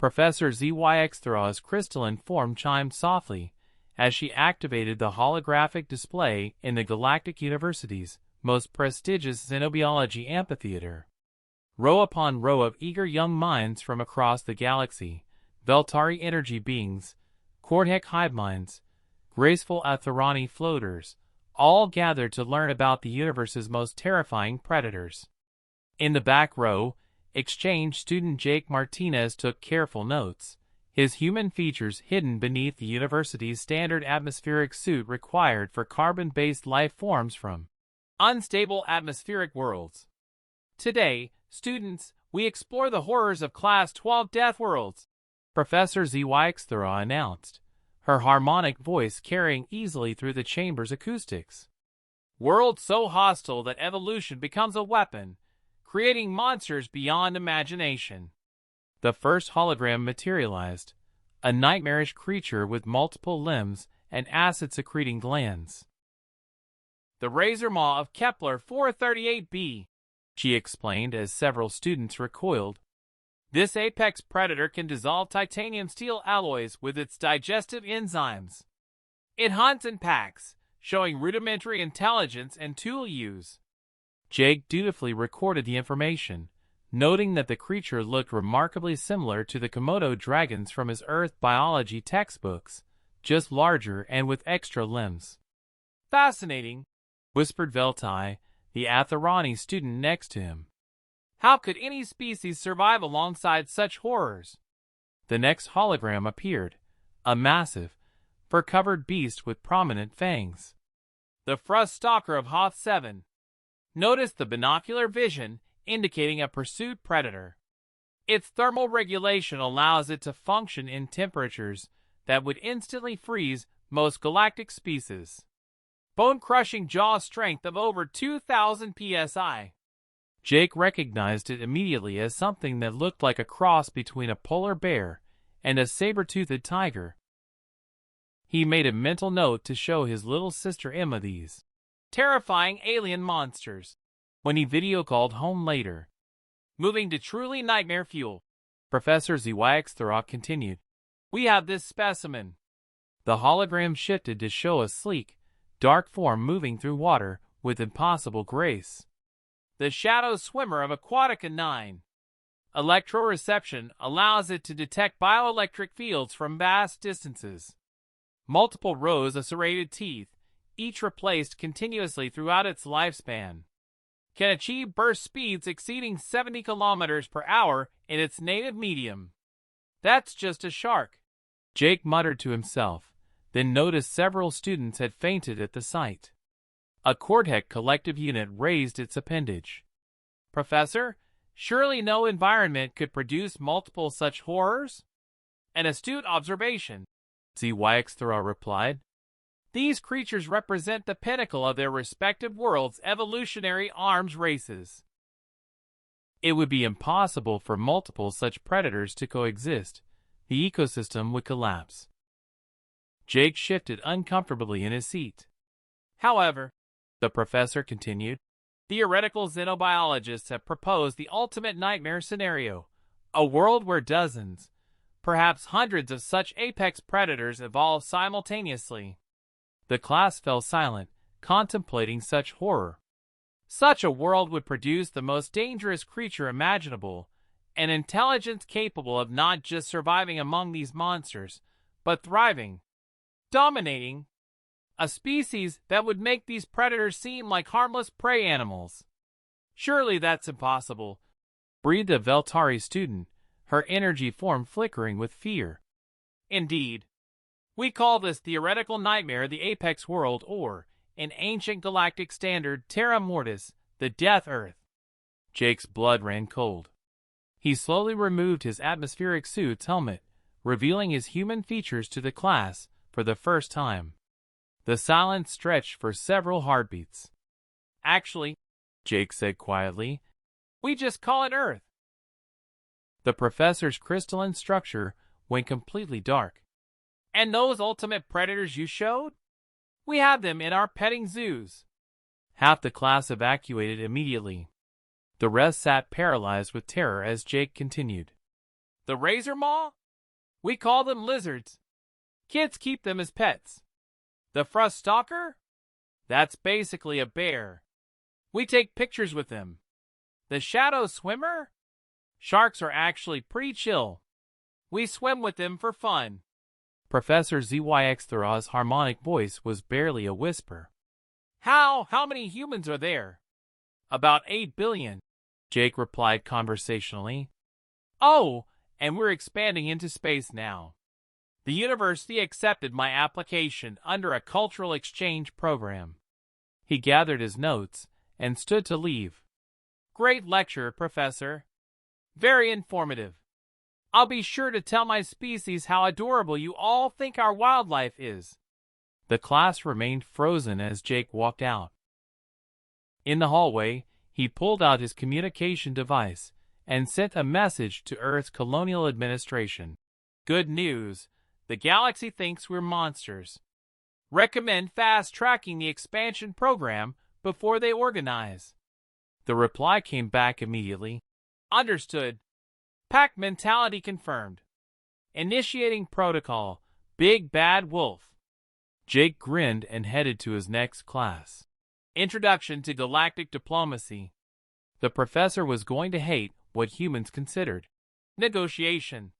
Professor ZYX-Thraw's crystalline form chimed softly as she activated the holographic display in the Galactic University's most prestigious xenobiology amphitheater. Row upon row of eager young minds from across the galaxy, Veltari energy beings, Kortek hive minds, graceful Atharani floaters, all gathered to learn about the universe's most terrifying predators. In the back row, exchange student Jake Martinez took careful notes, his human features hidden beneath the university's standard atmospheric suit required for carbon-based life forms from unstable atmospheric worlds. Today, students, we explore the horrors of Class 12 Deathworlds, Professor ZYX-Thraw announced, her harmonic voice carrying easily through the chamber's acoustics. Worlds so hostile that evolution becomes a weapon, creating monsters beyond imagination. The first hologram materialized, a nightmarish creature with multiple limbs and acid-secreting glands. The razor maw of Kepler 438b, she explained as several students recoiled. This apex predator can dissolve titanium steel alloys with its digestive enzymes. It hunts in packs, showing rudimentary intelligence and tool use. Jake dutifully recorded the information, noting that the creature looked remarkably similar to the Komodo dragons from his Earth biology textbooks, just larger and with extra limbs. Fascinating, whispered Veltai, the Atharani student next to him. How could any species survive alongside such horrors? The next hologram appeared, a massive, fur-covered beast with prominent fangs. The Frust Stalker of Hoth 7. Notice the binocular vision, indicating a pursued predator. Its thermal regulation allows it to function in temperatures that would instantly freeze most galactic species. Bone-crushing jaw strength of over 2,000 psi. Jake recognized it immediately as something that looked like a cross between a polar bear and a saber-toothed tiger. He made a mental note to show his little sister Emma these terrifying alien monsters when he video-called home later. Moving to truly nightmare fuel, Professor ZYX-Thraw continued. We have this specimen. The hologram shifted to show a sleek, dark form moving through water with impossible grace. The shadow swimmer of Aquatica 9. Electroreception allows it to detect bioelectric fields from vast distances. Multiple rows of serrated teeth, each replaced continuously throughout its lifespan, can achieve burst speeds exceeding 70 kilometers per hour in its native medium. That's just a shark, Jake muttered to himself, then noticed several students had fainted at the sight. A Kortek collective unit raised its appendage. Professor, surely no environment could produce multiple such horrors? An astute observation, ZYX-Thraw replied. These creatures represent the pinnacle of their respective worlds' evolutionary arms races. It would be impossible for multiple such predators to coexist. The ecosystem would collapse. Jake shifted uncomfortably in his seat. However, the professor continued, theoretical xenobiologists have proposed the ultimate nightmare scenario, a world where dozens, perhaps hundreds of such apex predators evolve simultaneously. The class fell silent, contemplating such horror. Such a world would produce the most dangerous creature imaginable, an intelligence capable of not just surviving among these monsters, but thriving, dominating, a species that would make these predators seem like harmless prey animals. Surely that's impossible, breathed a Veltari student, her energy form flickering with fear. Indeed. We call this theoretical nightmare the Apex World, or, in ancient galactic standard, Terra Mortis, the Death Earth. Jake's blood ran cold. He slowly removed his atmospheric suit's helmet, revealing his human features to the class for the first time. The silence stretched for several heartbeats. Actually, Jake said quietly, we just call it Earth. The professor's crystalline structure went completely dark. And those ultimate predators you showed? We have them in our petting zoos. Half the class evacuated immediately. The rest sat paralyzed with terror as Jake continued. The razor maw? We call them lizards. Kids keep them as pets. The frost stalker? That's basically a bear. We take pictures with them. The shadow swimmer? Sharks are actually pretty chill. We swim with them for fun. Professor ZYX harmonic voice was barely a whisper. How many humans are there? About 8 billion, Jake replied conversationally. Oh, and we're expanding into space now. The university accepted my application under a cultural exchange program. He gathered his notes and stood to leave. Great lecture, Professor. Very informative. I'll be sure to tell my species how adorable you all think our wildlife is. The class remained frozen as Jake walked out. In the hallway, he pulled out his communication device and sent a message to Earth's colonial administration. Good news. The galaxy thinks we're monsters. Recommend fast-tracking the expansion program before they organize. The reply came back immediately. Understood. Pack mentality confirmed. Initiating protocol. Big Bad Wolf. Jake grinned and headed to his next class. Introduction to Galactic Diplomacy. The professor was going to hate what humans considered negotiation.